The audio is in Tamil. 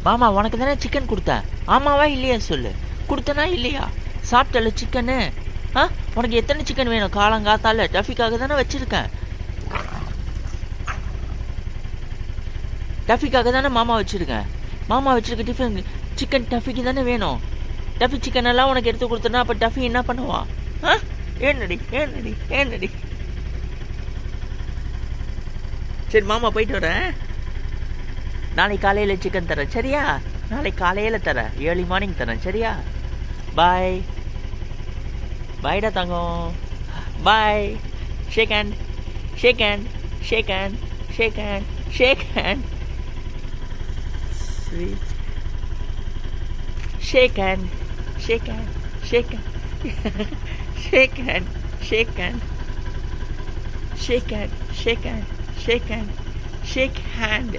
மாமா உனக்கு தானே சிக்கன் கொடுத்தேன், ஆமாவா இல்லையா சொல்லு. கொடுத்தனா இல்லையா? சாப்பிட்டல சிக்கனு? ஆ, உனக்கு எத்தனை சிக்கன் வேணும்? காலங்காத்தால டஃபிக்காக தானே வச்சுருக்கேன். டஃபிக்காக தானே மாமா வச்சுருக்கேன். மாமா வச்சுருக்க டிஃபன் சிக்கன் டஃபிக்கு தானே வேணும். டஃபி சிக்கன் எல்லாம் உனக்கு எடுத்து கொடுத்தனா அப்போ டஃபி என்ன பண்ணுவான்? ஆ, ஏன்னடி ஏன்னடி ஏன்னடி. சரி மாமா போயிட்டு வரேன். நாளைக்கு காலையில் சிக்கன் தரேன் சரியா? நாளைக்கு காலையில் தரேன், ஏர்லி மார்னிங் தரேன் சரியா? பாய். பாய்டா தங்கம். Bye. Shake hand shake hand shake hand shake hand shake hand. Sweet. Shake hand, shake hand, shake hand, shake hand, shake hand, shake hand, shake hand, shake hand, shake hand.